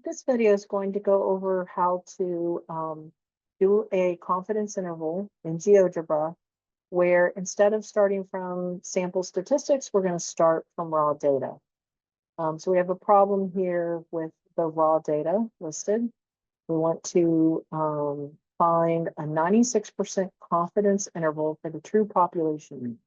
This video is going to go over how to do a confidence interval in GeoGebra, where instead of starting from sample statistics, we're going to start from raw data. So we have a problem here with the raw data listed. We want to find a 96% confidence interval for the true population mean.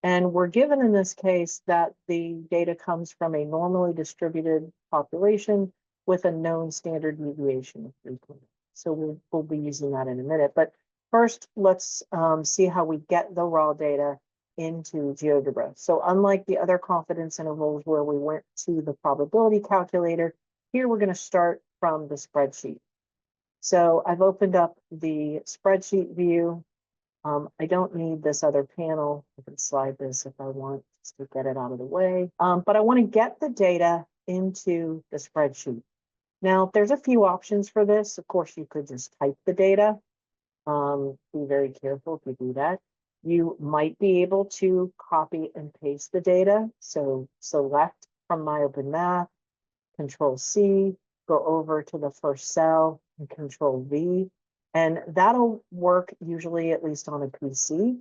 And we're given in this case that the data comes from a normally distributed population with a known standard deviation of 3.8. So we'll be using that in a minute. But first, let's see how we get the raw data into GeoGebra. So unlike the other confidence intervals where we went to the probability calculator, here we're going to start from the spreadsheet. So I've opened up the spreadsheet view. I don't need this other panel. I can slide this if I want just to get it out of the way. But I want to get the data into the spreadsheet. Now, there's a few options for this. Of course, you could just type the data. Be very careful if you do that. You might be able to copy and paste the data. So select from My Open Math, Control C, go over to the first cell and Control V. And that'll work usually, at least on a PC.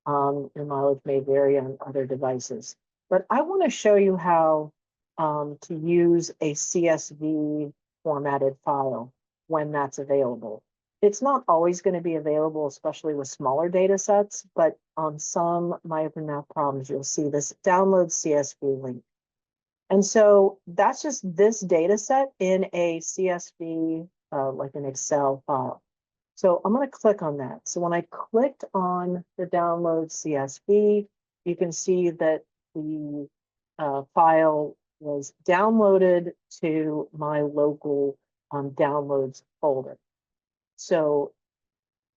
Your mileage may vary on other devices. But I want to show you how to use a CSV formatted file when that's available. It's not always going to be available, especially with smaller data sets, but on some My Open Math problems, you'll see this download CSV link. And so that's just this data set in a CSV, like an Excel file. So I'm going to click on that. So when I clicked on the download CSV, you can see that the file was downloaded to my local downloads folder. So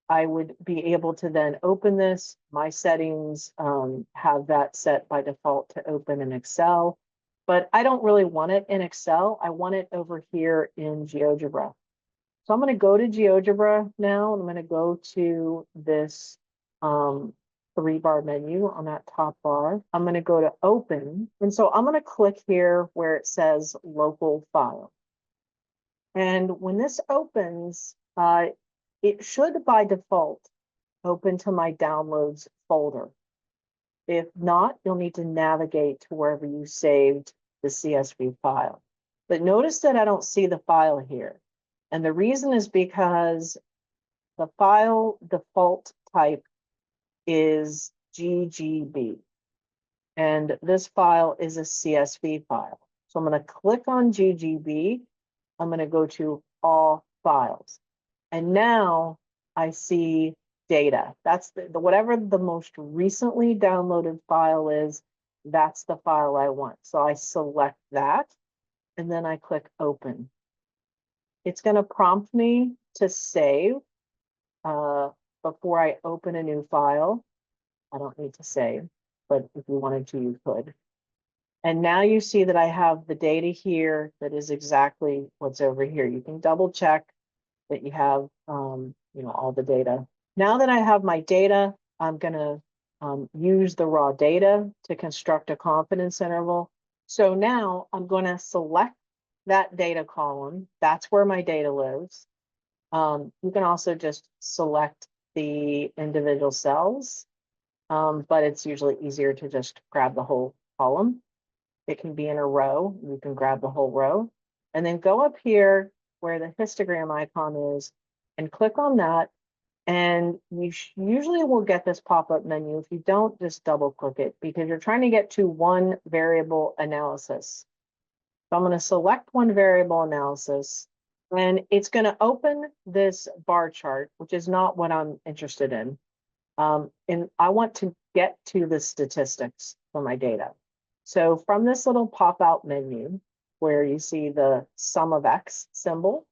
I would be able to then open this. My settings have that set by default to open in Excel, but I don't really want it in Excel. I want it over here in GeoGebra. So I'm going to go to GeoGebra now, and I'm going to go to this 3-bar menu on that top bar. I'm going to go to Open. And so I'm going to click here where it says Local File. And when this opens, it should by default open to my Downloads folder. If not, you'll need to navigate to wherever you saved the CSV file. But notice that I don't see the file here. And the reason is because the file default type is GGB. And this file is a CSV file. So I'm going to click on GGB. I'm going to go to All Files. And now I see data. That's whatever the most recently downloaded file is, that's the file I want. So I select that, and then I click Open. It's going to prompt me to save before I open a new file. I don't need to save, but if you wanted to, you could. And now you see that I have the data here that is exactly what's over here. You can double check that you have all the data. Now that I have my data, I'm going to use the raw data to construct a confidence interval. So now I'm going to select that data column. That's where my data lives. You can also just select the individual cells, but it's usually easier to just grab the whole column. It can be in a row. You can grab the whole row, and then go up here where the histogram icon is and click on that. And you usually will get this pop-up menu. If you don't, just double click it because you're trying to get to one variable analysis. So I'm going to select one variable analysis, and it's going to open this bar chart, which is not what I'm interested in. And I want to get to the statistics for my data. So from this little pop-out menu where you see the sum of X symbol,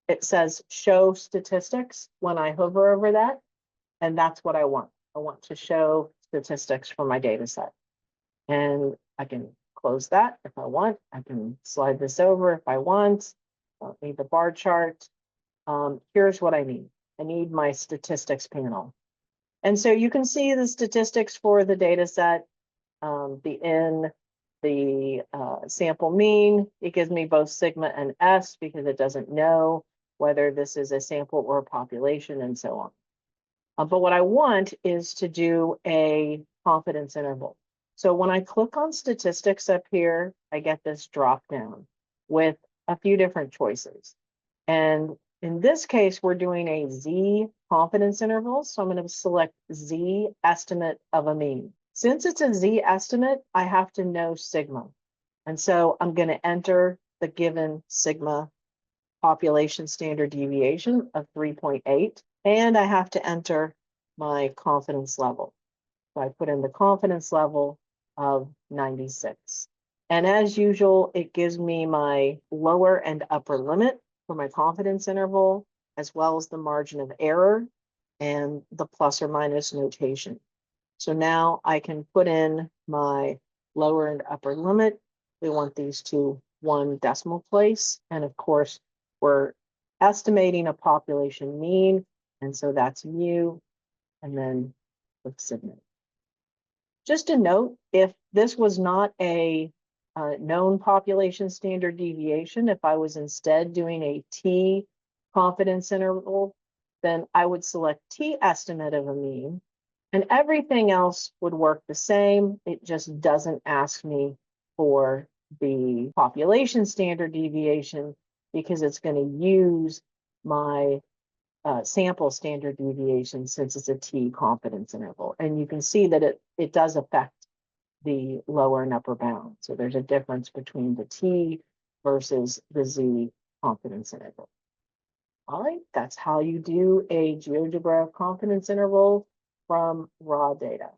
it says show statistics when I hover over that. And that's what I want. I want to show statistics for my data set. And I can close that if I want. I can slide this over if I want. I don't need the bar chart. Here's what I need. I need my statistics panel. And so you can see the statistics for the data set, the N, the sample mean. It gives me both sigma and S because it doesn't know whether this is a sample or a population and so on. But what I want is to do a confidence interval. So when I click on statistics up here, I get this drop down with a few different choices. And in this case, we're doing a Z confidence interval. So I'm going to select Z estimate of a mean. Since it's a Z estimate, I have to know sigma. And so I'm going to enter the given sigma population standard deviation of 3.8. And I have to enter my confidence level. So I put in the confidence level of 96. And as usual, it gives me my lower and upper limit for my confidence interval, as well as the margin of error and the plus or minus notation. So now I can put in my lower and upper limit. We want these to 1 decimal place. And of course, we're estimating a population mean. And so that's mu, and then click submit. Just a note, if this was not a known population standard deviation, if I was instead doing a T confidence interval, then I would select T estimate of a mean, and everything else would work the same. It just doesn't ask me for the population standard deviation because it's going to use my sample standard deviation since it's a T confidence interval. And you can see that it does affect the lower and upper bound. So there's a difference between the T versus the Z confidence interval. All right, that's how you do a GeoGebra confidence interval from raw data.